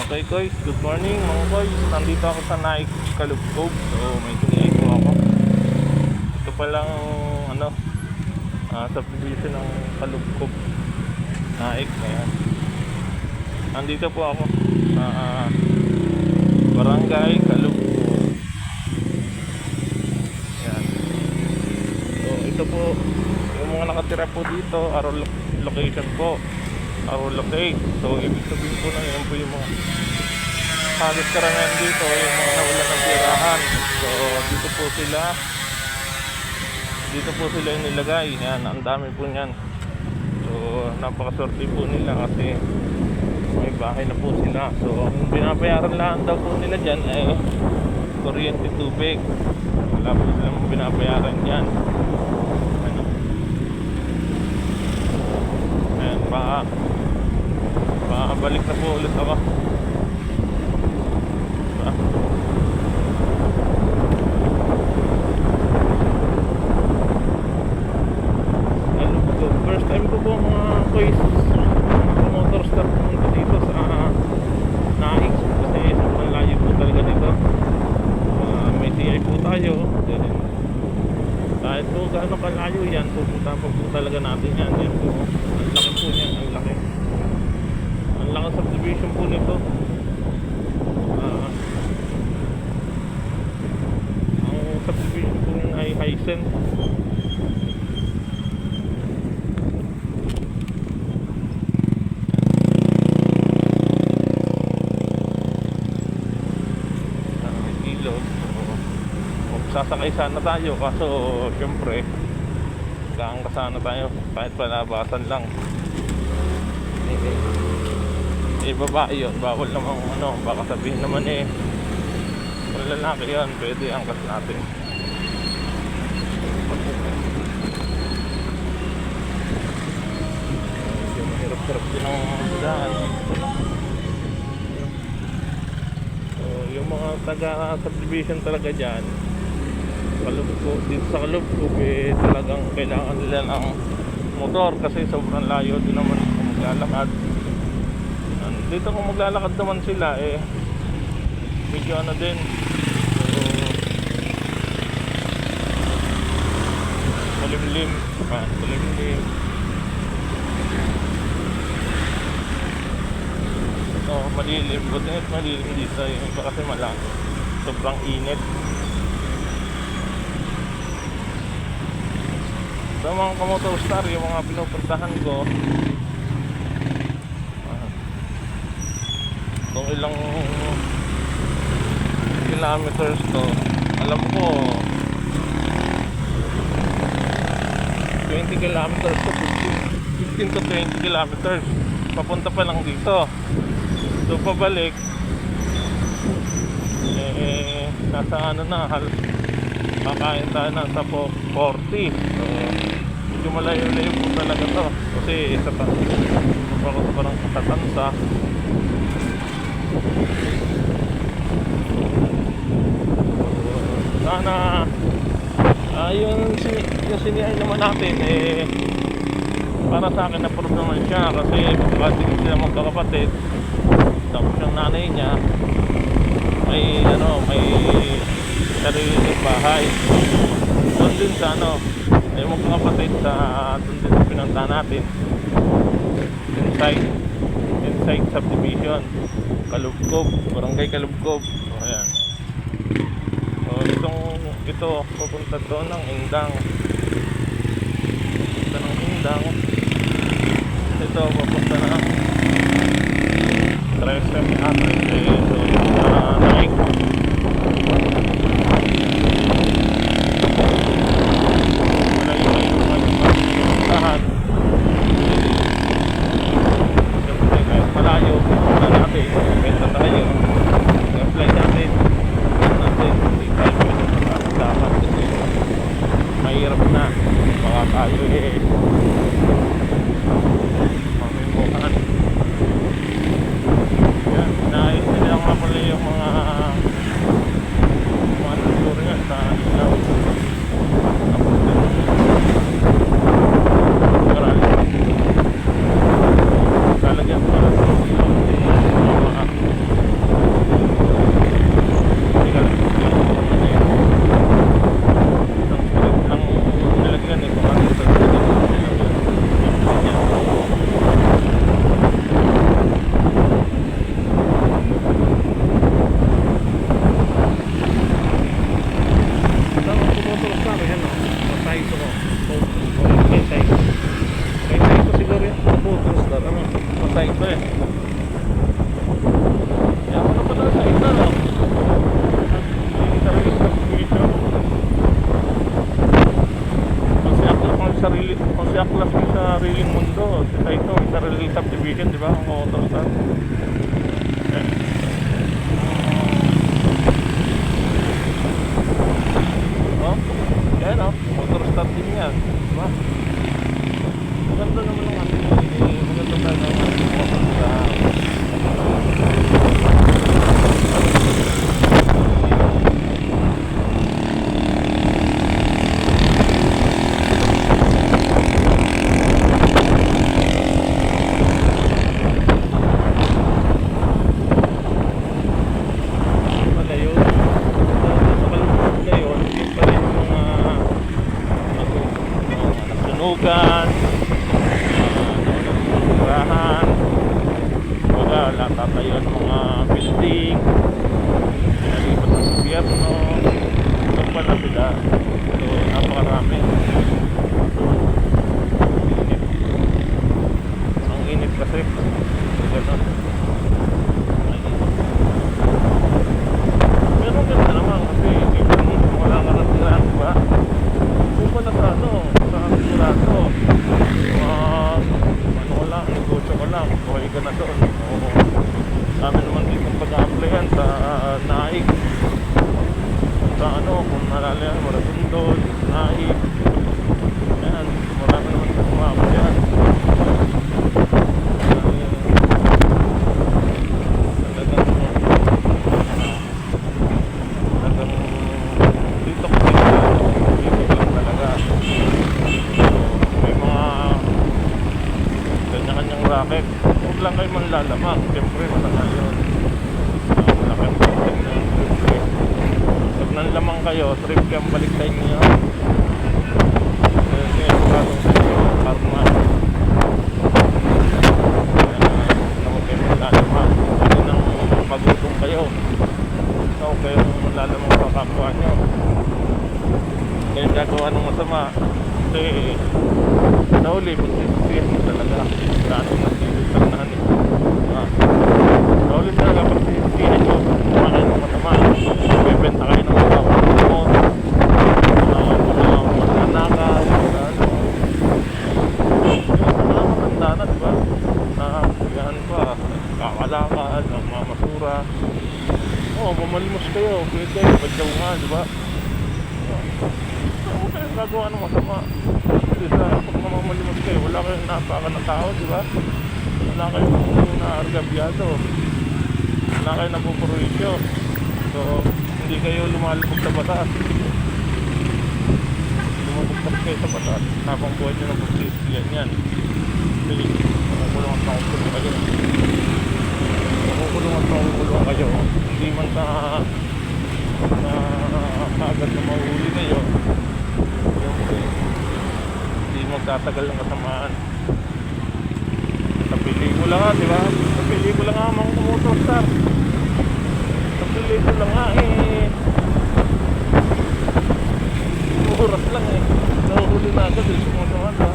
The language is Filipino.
Okay guys, good morning mga boys. Nandito ako sa Naik, Kalugkog. So may sinilay po ako. Ito palang subdivision ng Kalugkog, Naik. Ayan. Nandito po ako sa Barangay Kalugkog. Ayan. So ito po yung mga nakatira po dito, Arrow location po, Arrow locate. So ibig sabihin po na yan po yung mga halos karamihan dito, yung mga nawalan ng tirahan. So dito po sila yung nilagay. Yan, ang dami po niyan. So napakaswerte po nila kasi may bahay na po sila. So ang binabayaran lang daw po nila dyan ay kuryente, tubig. Wala po silang binabayaran dyan. Ayan, balik na po ulit ako. First time ko po mga boys motor start pumunta dito sa Naik kasi sobrang layo po talaga dito. May CI po tayo. Kahit po gaano kalayo yan, pupunta po talaga natin yan. Yan po, ang laki po niyan, ang laki. Ang laki subdivision po nito. Ang subdivision po niyan ay Hisense. Sasakay sana tayo kaso syempre gaang sana tayo kahit palabasan lang. Babae yun, bawal namang baka sabihin naman kung lalaki yun pwede angkas natin. Yung hirap-hirap din ang daan. So yung mga taga subdivision talaga dyan Kalugkog, dito sa Kalugkog talagang kailangan nila ng motor kasi sobrang layo din naman kung maglalakad. Dito kung maglalakad naman sila medyo din. So malimlim malilim, buti nga't malilim dito iba kasi sobrang init. Sa mga kamotor star, yung mga pinupuntahan ko kung ilang kilometers to, alam ko 20 kilometers to 15 to 20 kilometers papunta pa lang dito. So pabalik nasa halos kakain tayo na sa 40. So medyo malayo-layo po talaga to kasi isa pa ako sa parang Katansa. Sana yung siniyay naman natin para sa akin na-prove naman siya kasi magkakatingin sila magkakapatid, tapos yung nanay niya may sariling bahay doon din sa yung mga kapatid sa doon din sa pinunta natin inside subdivision Kalugkog, Barangay Kalugkog. So ayan, so ito pupunta doon ng Indang, ito pupunta ng 13 so Naik. Mahirap na baka tayo mamimuhan. Yan, nais nila nga pala yung mga turingan sa ilaw. Lalagyan ko na tatayo ng mga building, pinalipat ng gobyerno, doon pa na sila. So, napakarami. Ang init kasi. So, gano'n. Pero ganda naman kasi even wala nga natirahan, diba? Kung pala sa sa sigurado, ano ko lang, negosyo ko lang, okay ka na doon. O, sa amin naman dito pag-a-applyan sa NAIC. Sa kung nalala yan, Maragondon, NAIC. Ayan, marami naman sa mga-applyan. Racket. Huwag lang kayo manlalamang. Siyempre, masama yun. Wala kayong system na siyempre. Pag nanlamang kayo, trip kayong balik sa inyo. Kaya sigurado sa inyo, karma. Kaya huwag kayong manlalamang. Kasi nang magutom kayo. Huwag kayong manlalamang sa kapwa nyo. Kaya gagawa ng masama. Kasi sa uli, magsisisiyan mo talaga. Dati nagsisilip lang na sa uli talaga, magsisisiyan nyo. Kumakain ng masama. Bibenta kayo ng mga kumot. Magnanakaw. Mga matanda na, diba? Yan pa. Kakalakad, mamasura. Oo, mamalimos kayo. Pwede kayo, badyaw nga, diba? Huwag kayong gagawa ng masama. Kasi sa pag mamamalimos kayo, wala kayong napaka ng tao, di ba? Wala kayong naargabyado. Wala kayong napupurisyo. So, hindi kayo lumalabog sa batas. Lumabog kayo sa batas. Habang buhay nyo ng pagsisiyan yan. Kasi, makukulong at makukulong kayo. Makukulong at makukulong kayo. Hindi man sa kaagad na mahuli kayo. Hindi magtatagal ng kasamaan. Sa pelikula nga, di ba? Sa pelikula nga mga motorstar. Sa pelikula nga oras lang nahuhuli na agad sumasaman, ba?